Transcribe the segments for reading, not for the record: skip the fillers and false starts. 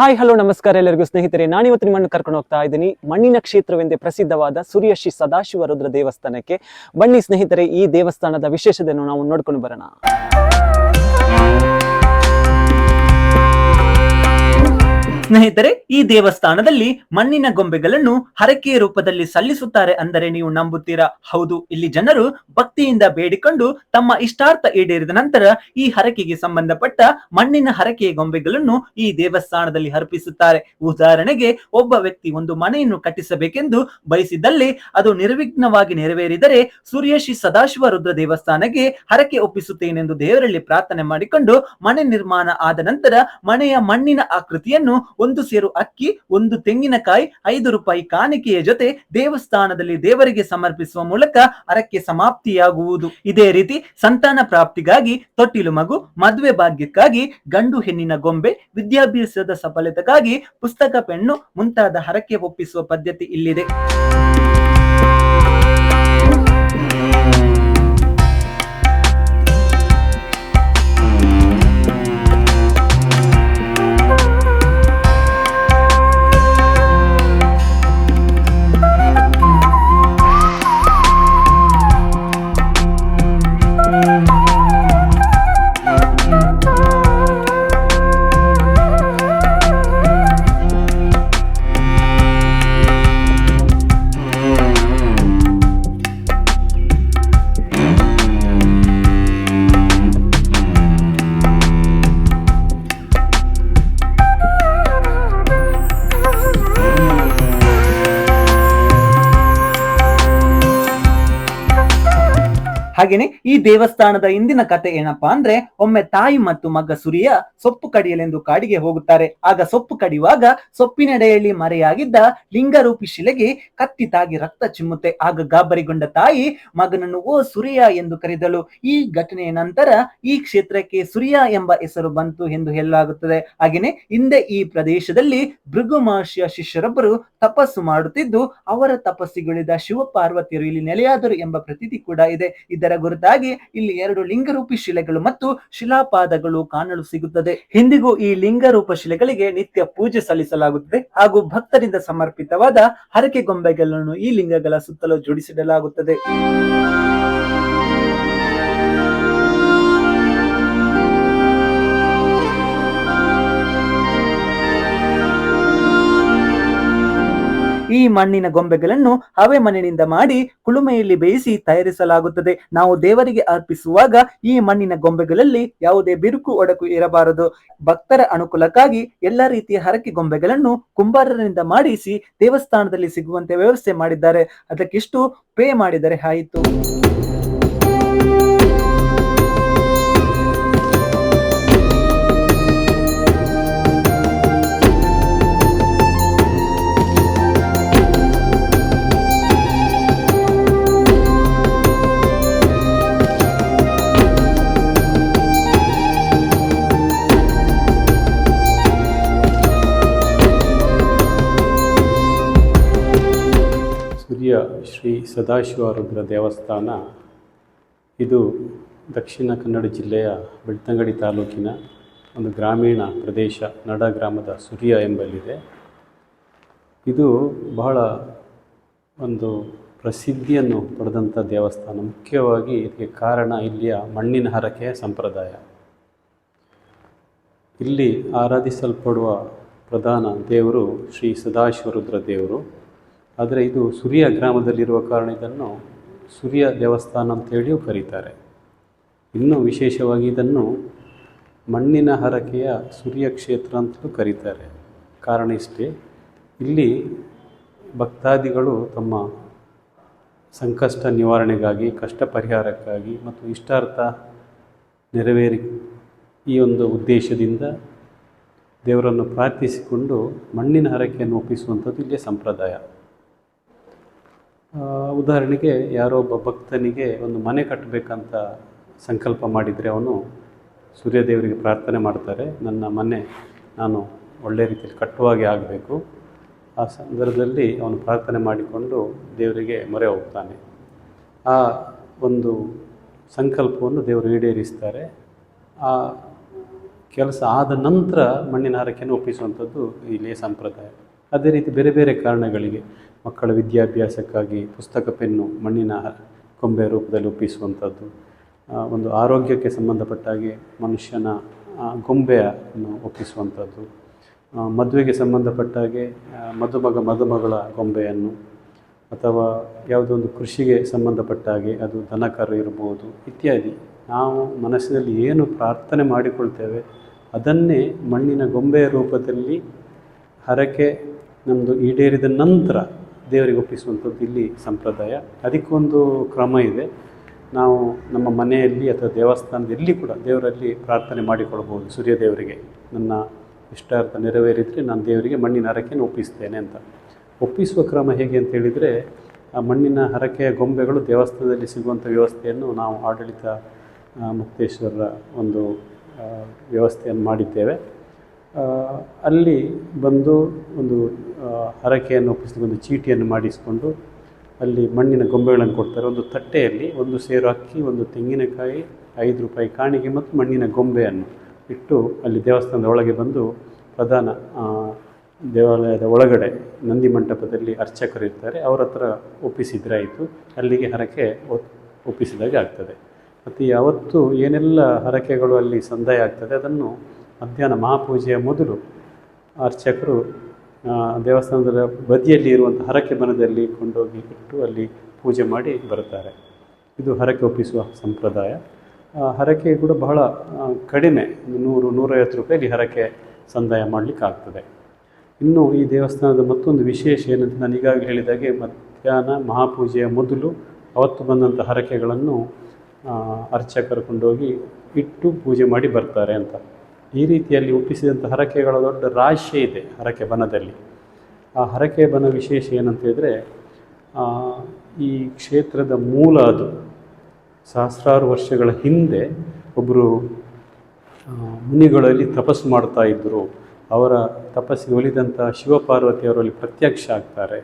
Hi hello ನಮಸ್ಕಾರ ಎಲ್ಲರಿಗೂ ಸ್ನೇಹಿತರೆ. ನಾನಿವತ್ತು ನಿಮ್ಮನ್ನು ಕರ್ಕೊಂಡು ಹೋಗ್ತಾ ಇದ್ದೀನಿ ಮಣ್ಣಿನ ಕ್ಷೇತ್ರವೆಂದೇ ಪ್ರಸಿದ್ಧವಾದ ಸೂರ್ಯ ಶ್ರೀ ಸದಾಶಿವ ರುದ್ರ ದೇವಸ್ಥಾನಕ್ಕೆ. ಬನ್ನಿ ಸ್ನೇಹಿತರೆ, ಈ ದೇವಸ್ಥಾನದ ವಿಶೇಷತೆಯನ್ನು ನಾವು ನೋಡ್ಕೊಂಡು ಬರೋಣ. ಸ್ನೇಹಿತರೆ, ಈ ದೇವಸ್ಥಾನದಲ್ಲಿ ಮಣ್ಣಿನ ಗೊಂಬೆಗಳನ್ನು ಹರಕೆಯ ರೂಪದಲ್ಲಿ ಸಲ್ಲಿಸುತ್ತಾರೆ ಅಂದರೆ ನೀವು ನಂಬುತ್ತೀರಾ? ಹೌದು, ಇಲ್ಲಿ ಜನರು ಭಕ್ತಿಯಿಂದ ಬೇಡಿಕೊಂಡು ತಮ್ಮ ಇಷ್ಟಾರ್ಥ ಈಡೇರಿದ ನಂತರ ಈ ಹರಕೆಗೆ ಸಂಬಂಧಪಟ್ಟ ಮಣ್ಣಿನ ಹರಕೆಯ ಗೊಂಬೆಗಳನ್ನು ಈ ದೇವಸ್ಥಾನದಲ್ಲಿ ಅರ್ಪಿಸುತ್ತಾರೆ. ಉದಾಹರಣೆಗೆ, ಒಬ್ಬ ವ್ಯಕ್ತಿ ಒಂದು ಮನೆಯನ್ನು ಕಟ್ಟಿಸಬೇಕೆಂದು ಬಯಸಿದಲ್ಲಿ ಅದು ನಿರ್ವಿಘ್ನವಾಗಿ ನೆರವೇರಿದರೆ ಸೂರ್ಯ ಶ್ರೀ ಸದಾಶಿವ ರುದ್ರ ದೇವಸ್ಥಾನಕ್ಕೆ ಹರಕೆ ಒಪ್ಪಿಸುತ್ತೇನೆಂದು ದೇವರಲ್ಲಿ ಪ್ರಾರ್ಥನೆ ಮಾಡಿಕೊಂಡು ಮನೆ ನಿರ್ಮಾಣ ಆದ ನಂತರ ಮನೆಯ ಮಣ್ಣಿನ ಆಕೃತಿಯನ್ನು ಒಂದು ಸೇರು ಅಕ್ಕಿ, ಒಂದು ತೆಂಗಿನಕಾಯಿ, 5 ರೂಪಾಯಿ ಕಾಣಿಕೆಯ ಜೊತೆ ದೇವಸ್ಥಾನದಲ್ಲಿ ದೇವರಿಗೆ ಸಮರ್ಪಿಸುವ ಮೂಲಕ ಹರಕೆ ಸಮಾಪ್ತಿಯಾಗುವುದು. ಇದೇ ರೀತಿ ಸಂತಾನ ಪ್ರಾಪ್ತಿಗಾಗಿ ತೊಟ್ಟಿಲು ಮಗು, ಮದುವೆ ಭಾಗ್ಯಕ್ಕಾಗಿ ಗಂಡು ಹೆಣ್ಣಿನ ಗೊಂಬೆ, ವಿದ್ಯಾಭ್ಯಾಸದ ಸಫಲತೆಗಾಗಿ ಪುಸ್ತಕ, ಪೆನ್ನು ಮುಂತಾದ ಹರಕೆ ಒಪ್ಪಿಸುವ ಪದ್ಧತಿ ಇಲ್ಲಿದೆ. ಹಾಗೇನೆ ಈ ದೇವಸ್ಥಾನದ ಇಂದಿನ ಕತೆ ಏನಪ್ಪಾ ಅಂದ್ರೆ, ಒಮ್ಮೆ ತಾಯಿ ಮತ್ತು ಮಗ ಸೂರ್ಯ ಸೊಪ್ಪು ಕಡಿಯಲೆಂದು ಕಾಡಿಗೆ ಹೋಗುತ್ತಾರೆ. ಆಗ ಸೊಪ್ಪು ಕಡಿಯುವಾಗ ಸೊಪ್ಪಿನೆಡೆಯಲ್ಲಿ ಮರೆಯಾಗಿದ್ದ ಲಿಂಗರೂಪಿ ಶಿಲೆಗೆ ಕತ್ತಿ ತಾಗಿ ರಕ್ತ ಚಿಮ್ಮುತ್ತೆ. ಆಗ ಗಾಬರಿಗೊಂಡ ತಾಯಿ ಮಗನನ್ನು ಓ ಸೂರ್ಯ ಎಂದು ಕರೆದಳು. ಈ ಘಟನೆಯ ನಂತರ ಈ ಕ್ಷೇತ್ರಕ್ಕೆ ಸೂರ್ಯ ಎಂಬ ಹೆಸರು ಬಂತು ಎಂದು ಹೇಳಲಾಗುತ್ತದೆ. ಹಾಗೇನೆ ಹಿಂದೆ ಈ ಪ್ರದೇಶದಲ್ಲಿ ಭೃಗು ಮಹರ್ಷಿಯ ಶಿಷ್ಯರೊಬ್ಬರು ತಪಸ್ಸು ಮಾಡುತ್ತಿದ್ದು ಅವರ ತಪಸ್ಸಿಗಳಿದ ಶಿವ ಪಾರ್ವತಿಯರು ಇಲ್ಲಿ ನೆಲೆಯಾದರು ಎಂಬ ಪ್ರತೀತಿ ಕೂಡ ಇದೆ. ಇದರ ಗುರುತಾಗಿ ಇಲ್ಲಿ 2 ಲಿಂಗರೂಪಿ ಶಿಲೆಗಳು ಮತ್ತು ಶಿಲಾಪಾದಗಳು ಕಾಣಲು ಸಿಗುತ್ತದೆ. ಇಂದಿಗೂ ಈ ಲಿಂಗರೂಪ ಶಿಲೆಗಳಿಗೆ ನಿತ್ಯ ಪೂಜೆ ಸಲ್ಲಿಸಲಾಗುತ್ತದೆ ಹಾಗೂ ಭಕ್ತರಿಂದ ಸಮರ್ಪಿತವಾದ ಹರಕೆ ಗೊಂಬೆಗಳನ್ನು ಈ ಲಿಂಗಗಳ ಸುತ್ತಲೂ ಜೋಡಿಸಿಡಲಾಗುತ್ತದೆ. ಈ ಮಣ್ಣಿನ ಗೊಂಬೆಗಳನ್ನು ಹವೆ ಮಣ್ಣಿನಿಂದ ಮಾಡಿ ಕುಲುಮೆಯಲ್ಲಿ ಬೇಯಿಸಿ ತಯಾರಿಸಲಾಗುತ್ತದೆ. ನಾವು ದೇವರಿಗೆ ಅರ್ಪಿಸುವಾಗ ಈ ಮಣ್ಣಿನ ಗೊಂಬೆಗಳಲ್ಲಿ ಯಾವುದೇ ಬಿರುಕು ಒಡಕು ಇರಬಾರದು. ಭಕ್ತರ ಅನುಕೂಲಕ್ಕಾಗಿ ಎಲ್ಲ ರೀತಿಯ ಹರಕೆ ಗೊಂಬೆಗಳನ್ನು ಕುಂಬಾರರಿಂದ ಮಾಡಿಸಿ ದೇವಸ್ಥಾನದಲ್ಲಿ ಸಿಗುವಂತೆ ವ್ಯವಸ್ಥೆ ಮಾಡಿದ್ದಾರೆ. ಅದಕ್ಕಿಷ್ಟು ಪೇ ಮಾಡಿದರೆ ಆಯಿತು. ಸೂರ್ಯ ಶ್ರೀ ಸದಾಶಿವ ರುದ್ರ ದೇವಸ್ಥಾನ ಇದು ದಕ್ಷಿಣ ಕನ್ನಡ ಜಿಲ್ಲೆಯ ಬೆಳ್ತಂಗಡಿ ತಾಲೂಕಿನ ಒಂದು ಗ್ರಾಮೀಣ ಪ್ರದೇಶ ನಡ ಗ್ರಾಮದ ಸೂರ್ಯ ಎಂಬಲ್ಲಿದೆ. ಇದು ಬಹಳ ಒಂದು ಪ್ರಸಿದ್ಧಿಯನ್ನು ಪಡೆದಂಥ ದೇವಸ್ಥಾನ. ಮುಖ್ಯವಾಗಿ ಇದಕ್ಕೆ ಕಾರಣ ಇಲ್ಲಿಯ ಮಣ್ಣಿನ ಹರಕೆಯ ಸಂಪ್ರದಾಯ. ಇಲ್ಲಿ ಆರಾಧಿಸಲ್ಪಡುವ ಪ್ರಧಾನ ದೇವರು ಶ್ರೀ ಸದಾಶಿವ ರುದ್ರ ದೇವರು. ಆದರೆ ಇದು ಸೂರ್ಯ ಗ್ರಾಮದಲ್ಲಿರುವ ಕಾರಣ ಇದನ್ನು ಸೂರ್ಯ ದೇವಸ್ಥಾನ ಅಂತೇಳಿಯೂ ಕರೀತಾರೆ. ಇನ್ನೂ ವಿಶೇಷವಾಗಿ ಇದನ್ನು ಮಣ್ಣಿನ ಹರಕೆಯ ಸೂರ್ಯ ಕ್ಷೇತ್ರ ಅಂತಲೂ ಕರೀತಾರೆ. ಕಾರಣ ಇಷ್ಟೇ, ಇಲ್ಲಿ ಭಕ್ತಾದಿಗಳು ತಮ್ಮ ಸಂಕಷ್ಟ ನಿವಾರಣೆಗಾಗಿ, ಕಷ್ಟ ಪರಿಹಾರಕ್ಕಾಗಿ ಮತ್ತು ಇಷ್ಟಾರ್ಥ ನೆರವೇರಿ ಈ ಒಂದು ಉದ್ದೇಶದಿಂದ ದೇವರನ್ನು ಪ್ರಾರ್ಥಿಸಿಕೊಂಡು ಮಣ್ಣಿನ ಹರಕೆಯನ್ನು ಒಪ್ಪಿಸುವಂಥದ್ದು ಇಲ್ಲಿಯ ಸಂಪ್ರದಾಯ. ಉದಾಹರಣೆಗೆ, ಯಾರೋ ಒಬ್ಬ ಭಕ್ತನಿಗೆ ಒಂದು ಮನೆ ಕಟ್ಟಬೇಕಂತ ಸಂಕಲ್ಪ ಮಾಡಿದರೆ ಅವನು ಸೂರ್ಯದೇವರಿಗೆ ಪ್ರಾರ್ಥನೆ ಮಾಡ್ತಾರೆ, ನನ್ನ ಮನೆ ನಾನು ಒಳ್ಳೆಯ ರೀತಿಯಲ್ಲಿ ಕಟ್ಟುವಾಗೆ ಆಗಬೇಕು. ಆ ಸಂದರ್ಭದಲ್ಲಿ ಅವನು ಪ್ರಾರ್ಥನೆ ಮಾಡಿಕೊಂಡು ದೇವರಿಗೆ ಮೊರೆ ಹೋಗ್ತಾನೆ. ಆ ಒಂದು ಸಂಕಲ್ಪವನ್ನು ದೇವರು ಈಡೇರಿಸ್ತಾರೆ. ಆ ಕೆಲಸ ಆದ ನಂತರ ಮಣ್ಣಿನ ಹರಕೆಯನ್ನು ಒಪ್ಪಿಸುವಂಥದ್ದು ಇಲ್ಲಿಯ ಸಂಪ್ರದಾಯ. ಅದೇ ರೀತಿ ಬೇರೆ ಬೇರೆ ಕಾರಣಗಳಿಗೆ ಮಕ್ಕಳ ವಿದ್ಯಾಭ್ಯಾಸಕ್ಕಾಗಿ ಪುಸ್ತಕ ಪೆನ್ನು ಮಣ್ಣಿನ ಗೊಂಬೆ ರೂಪದಲ್ಲಿ ಒಪ್ಪಿಸುವಂಥದ್ದು, ಒಂದು ಆರೋಗ್ಯಕ್ಕೆ ಸಂಬಂಧಪಟ್ಟ ಹಾಗೆ ಮನುಷ್ಯನ ಗೊಂಬೆಯನ್ನು ಒಪ್ಪಿಸುವಂಥದ್ದು, ಮದುವೆಗೆ ಸಂಬಂಧಪಟ್ಟ ಹಾಗೆ ಮದುಮಗಳ ಗೊಂಬೆಯನ್ನು, ಅಥವಾ ಯಾವುದೋ ಒಂದು ಕೃಷಿಗೆ ಸಂಬಂಧಪಟ್ಟ ಹಾಗೆ ಅದು ದನಕರು ಇರ್ಬೋದು ಇತ್ಯಾದಿ. ನಾವು ಮನಸ್ಸಿನಲ್ಲಿ ಏನು ಪ್ರಾರ್ಥನೆ ಮಾಡಿಕೊಳ್ತೇವೆ ಅದನ್ನೇ ಮಣ್ಣಿನ ಗೊಂಬೆಯ ರೂಪದಲ್ಲಿ ಹರಕೆ ನಮ್ಮದು ಈಡೇರಿದ ನಂತರ ದೇವರಿಗೆ ಒಪ್ಪಿಸುವಂಥದ್ದು ಇಲ್ಲಿ ಸಂಪ್ರದಾಯ. ಅದಕ್ಕೊಂದು ಕ್ರಮ ಇದೆ. ನಾವು ನಮ್ಮ ಮನೆಯಲ್ಲಿ ಅಥವಾ ದೇವಸ್ಥಾನದಲ್ಲಿ ಕೂಡ ದೇವರಲ್ಲಿ ಪ್ರಾರ್ಥನೆ ಮಾಡಿಕೊಳ್ಬೋದು. ಸೂರ್ಯ ದೇವರಿಗೆ ನನ್ನ ಇಷ್ಟಾರ್ಥ ನೆರವೇರಿದರೆ ನಾನು ದೇವರಿಗೆ ಮಣ್ಣಿನ ಹರಕೆಯನ್ನು ಒಪ್ಪಿಸ್ತೇನೆ ಅಂತ. ಒಪ್ಪಿಸುವ ಕ್ರಮ ಹೇಗೆ ಅಂತ ಹೇಳಿದರೆ, ಆ ಮಣ್ಣಿನ ಹರಕೆಯ ಗೊಂಬೆಗಳು ದೇವಸ್ಥಾನದಲ್ಲಿ ಸಿಗುವಂಥ ವ್ಯವಸ್ಥೆಯನ್ನು ನಾವು ಆಡಳಿತ ಮುಕ್ತೇಶ್ವರರ ಒಂದು ವ್ಯವಸ್ಥೆಯನ್ನು ಮಾಡಿದ್ದೇವೆ. ಅಲ್ಲಿ ಬಂದು ಒಂದು ಹರಕೆಯನ್ನು ಒಪ್ಪಿಸಿದ ಒಂದು ಚೀಟಿಯನ್ನು ಮಾಡಿಸಿಕೊಂಡು ಅಲ್ಲಿ ಮಣ್ಣಿನ ಗೊಂಬೆಗಳನ್ನು ಕೊಡ್ತಾರೆ. ಒಂದು ತಟ್ಟೆಯಲ್ಲಿ 1 ಸೇರು ಅಕ್ಕಿ, 1 ತೆಂಗಿನಕಾಯಿ, 5 ರೂಪಾಯಿ ಕಾಣಿಕೆ ಮತ್ತು ಮಣ್ಣಿನ ಗೊಂಬೆಯನ್ನು ಇಟ್ಟು ಅಲ್ಲಿ ದೇವಸ್ಥಾನದ ಒಳಗೆ ಬಂದು ಪ್ರಧಾನ ದೇವಾಲಯದ ಒಳಗಡೆ ನಂದಿ ಮಂಟಪದಲ್ಲಿ ಅರ್ಚಕರು ಇರ್ತಾರೆ, ಅವರ ಹತ್ರ ಒಪ್ಪಿಸಿದರೆ ಆಯಿತು. ಅಲ್ಲಿಗೆ ಹರಕೆ ಒಪ್ಪಿಸಿದಾಗೆ ಆಗ್ತದೆ. ಮತ್ತು ಯಾವತ್ತು ಏನೆಲ್ಲ ಹರಕೆಗಳು ಅಲ್ಲಿ ಸಂದಾಯ ಆಗ್ತದೆ ಅದನ್ನು ಮಧ್ಯಾಹ್ನ ಮಹಾಪೂಜೆಯ ಮೊದಲು ಅರ್ಚಕರು ದೇವಸ್ಥಾನದ ಬದಿಯಲ್ಲಿ ಇರುವಂಥ ಹರಕೆ ಬನದಲ್ಲಿ ಕೊಂಡೋಗಿ ಇಟ್ಟು ಅಲ್ಲಿ ಪೂಜೆ ಮಾಡಿ ಬರುತ್ತಾರೆ. ಇದು ಹರಕೆ ಒಪ್ಪಿಸುವ ಸಂಪ್ರದಾಯ. ಹರಕೆ ಕೂಡ ಬಹಳ ಕಡಿಮೆ, 100-150 ರೂಪಾಯಲ್ಲಿ ಹರಕೆ ಸಂದಾಯ ಮಾಡಲಿಕ್ಕಾಗ್ತದೆ. ಇನ್ನು ಈ ದೇವಸ್ಥಾನದ ಮತ್ತೊಂದು ವಿಶೇಷ ಏನಂತ ನಾನು ಈಗಾಗಲೇ ಹೇಳಿದಾಗೆ, ಮಧ್ಯಾಹ್ನ ಮಹಾಪೂಜೆಯ ಮೊದಲು ಅವತ್ತು ಬಂದಂಥ ಹರಕೆಗಳನ್ನು ಅರ್ಚಕರು ಕೊಂಡೋಗಿ ಇಟ್ಟು ಪೂಜೆ ಮಾಡಿ ಬರ್ತಾರೆ ಅಂತ. ಈ ರೀತಿಯಲ್ಲಿ ಒಪ್ಪಿಸಿದಂಥ ಹರಕೆಗಳ ದೊಡ್ಡ ರಾಶಿ ಇದೆ ಹರಕೆ ಬನದಲ್ಲಿ. ಆ ಹರಕೆ ಬನ ವಿಶೇಷ ಏನಂತ ಹೇಳಿದರೆ, ಈ ಕ್ಷೇತ್ರದ ಮೂಲ ಅದು. ಸಹಸ್ರಾರು ವರ್ಷಗಳ ಹಿಂದೆ ಒಬ್ಬರು ಮುನಿಗಳಲ್ಲಿ ತಪಸ್ಸು ಮಾಡ್ತಾ ಇದ್ದರು. ಅವರ ತಪಸ್ಸಿಗೆ ಒಲಿದಂಥ ಶಿವಪಾರ್ವತಿಯವರಲ್ಲಿ ಪ್ರತ್ಯಕ್ಷ ಆಗ್ತಾರೆ.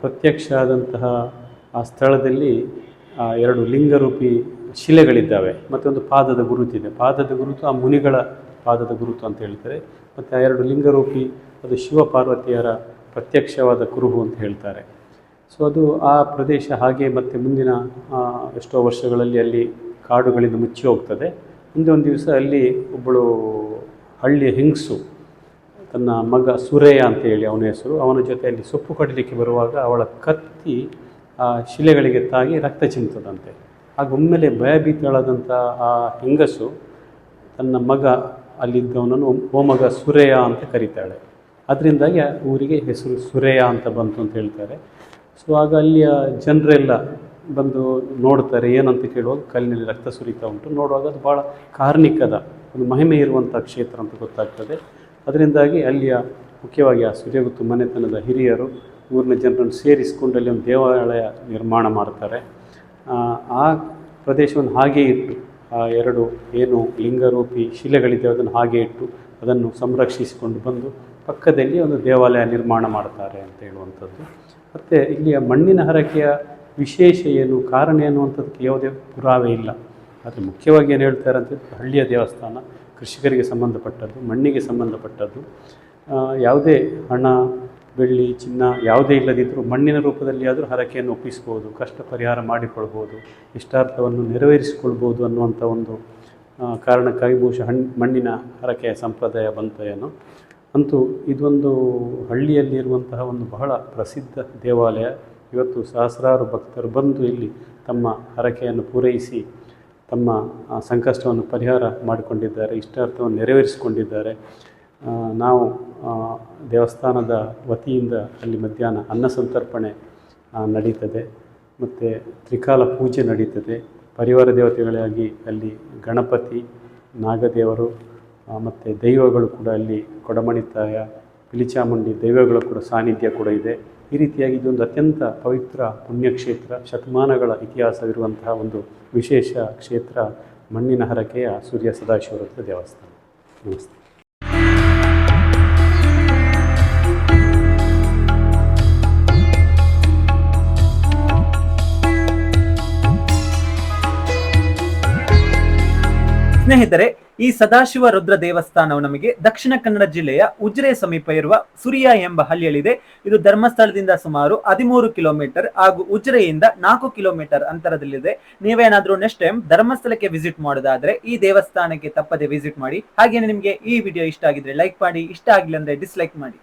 ಪ್ರತ್ಯಕ್ಷ ಆದಂತಹ ಆ ಸ್ಥಳದಲ್ಲಿ 2 ಲಿಂಗರೂಪಿ ಶಿಲೆಗಳಿದ್ದಾವೆ, ಮತ್ತೊಂದು ಪಾದದ ಗುರುತಿದೆ. ಪಾದದ ಗುರುತು ಆ ಮುನಿಗಳ ಪಾದದ ಗುರುತು ಅಂತ ಹೇಳ್ತಾರೆ. ಮತ್ತು ಆ 2 ಲಿಂಗರೂಪಿ ಅದು ಶಿವಪಾರ್ವತಿಯರ ಪ್ರತ್ಯಕ್ಷವಾದ ಕುರುಹು ಅಂತ ಹೇಳ್ತಾರೆ. ಸೊ ಅದು ಆ ಪ್ರದೇಶ ಹಾಗೆ ಮತ್ತೆ ಮುಂದಿನ ಎಷ್ಟೋ ವರ್ಷಗಳಲ್ಲಿ ಅಲ್ಲಿ ಕಾಡುಗಳಿಂದ ಮುಚ್ಚಿ ಹೋಗ್ತದೆ. ಮುಂದೆ ಒಂದು ದಿವಸ ಅಲ್ಲಿ ಒಬ್ಬಳು ಹಳ್ಳಿಯ ಹೆಂಗಸು ತನ್ನ ಮಗ ಸುರೇಯ ಅಂತ ಹೇಳಿ ಅವನ ಹೆಸರು, ಅವನ ಜೊತೆಯಲ್ಲಿ ಸೊಪ್ಪು ಕಡಿಲಿಕ್ಕೆ ಬರುವಾಗ ಅವಳ ಕತ್ತಿ ಆ ಶಿಲೆಗಳಿಗೆ ತಾಗಿ ರಕ್ತ ಚಿಮ್ತದಂತೆ. ಆಗ ಒಮ್ಮೆಲೆ ಭಯಭೀತಳಾದಂಥ ಆ ಹೆಂಗಸು ತನ್ನ ಮಗ ಅಲ್ಲಿದ್ದವನನ್ನು ಓ ಮಗ ಸುರೇಯ ಅಂತ ಕರೀತಾಳೆ. ಅದರಿಂದಾಗಿ ಆ ಊರಿಗೆ ಹೆಸರು ಸುರೇಯ ಅಂತ ಬಂತು ಅಂತ ಹೇಳ್ತಾರೆ. ಸೊ ಆಗ ಅಲ್ಲಿಯ ಜನರೆಲ್ಲ ಬಂದು ನೋಡ್ತಾರೆ, ಏನಂತ ಕೇಳುವಾಗ ಕಲ್ಲಿನಲ್ಲಿ ರಕ್ತ ಸುರಿತಾ ಉಂಟು. ನೋಡುವಾಗ ಅದು ಭಾಳ ಕಾರ್ಣಿಕದ ಒಂದು ಮಹಿಮೆ ಇರುವಂಥ ಕ್ಷೇತ್ರ ಅಂತ ಗೊತ್ತಾಗ್ತದೆ. ಅದರಿಂದಾಗಿ ಅಲ್ಲಿಯ ಮುಖ್ಯವಾಗಿ ಆ ಸೂರ್ಯಗುತ್ತು ಮನೆತನದ ಹಿರಿಯರು ಊರಿನ ಜನರನ್ನು ಸೇರಿಸಿಕೊಂಡು ಅಲ್ಲಿ ಒಂದು ದೇವಾಲಯ ನಿರ್ಮಾಣ ಮಾಡ್ತಾರೆ. ಆ ಪ್ರದೇಶವನ್ನು ಹಾಗೇ ಇಟ್ಟು ಆ 2 ಏನು ಲಿಂಗರೂಪಿ ಶಿಲೆಗಳಿದೆ ಅದನ್ನು ಹಾಗೆ ಇಟ್ಟು ಅದನ್ನು ಸಂರಕ್ಷಿಸಿಕೊಂಡು ಬಂದು ಪಕ್ಕದಲ್ಲಿ ಒಂದು ದೇವಾಲಯ ನಿರ್ಮಾಣ ಮಾಡ್ತಾರೆ ಅಂತ ಹೇಳುವಂಥದ್ದು. ಮತ್ತು ಇಲ್ಲಿಯ ಮಣ್ಣಿನ ಹರಕೆಯ ವಿಶೇಷ ಏನು, ಕಾರಣ ಏನು ಅಂತದಕ್ಕೆ ಯಾವುದೇ ಪುರಾವೆ ಇಲ್ಲ. ಆದರೆ ಮುಖ್ಯವಾಗಿ ಏನು ಹೇಳ್ತಾರೆ ಅಂತ ಹಳ್ಳಿಯ ದೇವಸ್ಥಾನ ಕೃಷಿಕರಿಗೆ ಸಂಬಂಧಪಟ್ಟದ್ದು, ಮಣ್ಣಿಗೆ ಸಂಬಂಧಪಟ್ಟದ್ದು. ಯಾವುದೇ ಹಣ ಬೆಳ್ಳಿ ಚಿನ್ನ ಯಾವುದೇ ಇಲ್ಲದಿದ್ದರೂ ಮಣ್ಣಿನ ರೂಪದಲ್ಲಿ ಆದರೂ ಹರಕೆಯನ್ನು ಒಪ್ಪಿಸ್ಬೋದು, ಕಷ್ಟ ಪರಿಹಾರ ಮಾಡಿಕೊಳ್ಬೋದು, ಇಷ್ಟಾರ್ಥವನ್ನು ನೆರವೇರಿಸಿಕೊಳ್ಬೋದು ಅನ್ನುವಂಥ ಒಂದು ಕಾರಣಕ್ಕಾಗಿ ಬಹುಶಃ ಮಣ್ಣಿನ ಹರಕೆಯ ಸಂಪ್ರದಾಯ ಬಂತು ಏನೋ. ಅಂತೂ ಇದೊಂದು ಹಳ್ಳಿಯಲ್ಲಿರುವಂತಹ ಒಂದು ಬಹಳ ಪ್ರಸಿದ್ಧ ದೇವಾಲಯ. ಇವತ್ತು ಸಹಸ್ರಾರು ಭಕ್ತರು ಬಂದು ಇಲ್ಲಿ ತಮ್ಮ ಹರಕೆಯನ್ನು ಪೂರೈಸಿ ತಮ್ಮ ಸಂಕಷ್ಟವನ್ನು ಪರಿಹಾರ ಮಾಡಿಕೊಂಡಿದ್ದಾರೆ, ಇಷ್ಟಾರ್ಥವನ್ನು ನೆರವೇರಿಸಿಕೊಂಡಿದ್ದಾರೆ. ನಾವು ದೇವಸ್ಥಾನದ ವತಿಯಿಂದ ಅಲ್ಲಿ ಮಧ್ಯಾಹ್ನ ಅನ್ನ ಸಂತರ್ಪಣೆ ನಡೀತದೆ, ಮತ್ತು ತ್ರಿಕಾಲ ಪೂಜೆ ನಡೀತದೆ. ಪರಿವಾರ ದೇವತೆಗಳಾಗಿ ಅಲ್ಲಿ ಗಣಪತಿ, ನಾಗದೇವರು ಮತ್ತು ದೈವಗಳು ಕೂಡ ಅಲ್ಲಿ ಕೊಡಮಣಿತಾಯ, ಪಿಲಿಚಾಮುಂಡಿ ದೈವಗಳ ಕೂಡ ಸಾನ್ನಿಧ್ಯ ಕೂಡ ಇದೆ. ಈ ರೀತಿಯಾಗಿ ಇದೊಂದು ಅತ್ಯಂತ ಪವಿತ್ರ ಪುಣ್ಯಕ್ಷೇತ್ರ, ಶತಮಾನಗಳ ಇತಿಹಾಸವಿರುವಂತಹ ಒಂದು ವಿಶೇಷ ಕ್ಷೇತ್ರ ಮಣ್ಣಿನ ಹರಕೆಯ ಸೂರ್ಯ ಸದಾಶಿವರ ದೇವಸ್ಥಾನ. ನಮಸ್ತೆ. ಸ್ನೇಹಿತರೆ, ಈ ಸದಾಶಿವ ರುದ್ರ ದೇವಸ್ಥಾನವು ನಮಗೆ ದಕ್ಷಿಣ ಕನ್ನಡ ಜಿಲ್ಲೆಯ ಉಜಿರೆ ಸಮೀಪ ಇರುವ ಸುರಿಯ ಎಂಬ ಹಳ್ಳಿಯಲ್ಲಿದೆ. ಇದು ಧರ್ಮಸ್ಥಳದಿಂದ ಸುಮಾರು 13 ಕಿಲೋಮೀಟರ್ ಹಾಗೂ ಉಜಿರೆಯಿಂದ 4 ಕಿಲೋಮೀಟರ್ ಅಂತರದಲ್ಲಿದೆ. ನೀವೇನಾದ್ರೂ ನೆಕ್ಸ್ಟ್ ಟೈಮ್ ಧರ್ಮಸ್ಥಳಕ್ಕೆ ವಿಸಿಟ್ ಮಾಡೋದಾದ್ರೆ ಈ ದೇವಸ್ಥಾನಕ್ಕೆ ತಪ್ಪದೆ ವಿಸಿಟ್ ಮಾಡಿ. ಹಾಗೇನೆ ನಿಮ್ಗೆ ಈ ವಿಡಿಯೋ ಇಷ್ಟ ಆಗಿದ್ರೆ ಲೈಕ್ ಮಾಡಿ, ಇಷ್ಟ ಆಗಿಲ್ಲ ಅಂದ್ರೆ ಡಿಸ್ಲೈಕ್ ಮಾಡಿ.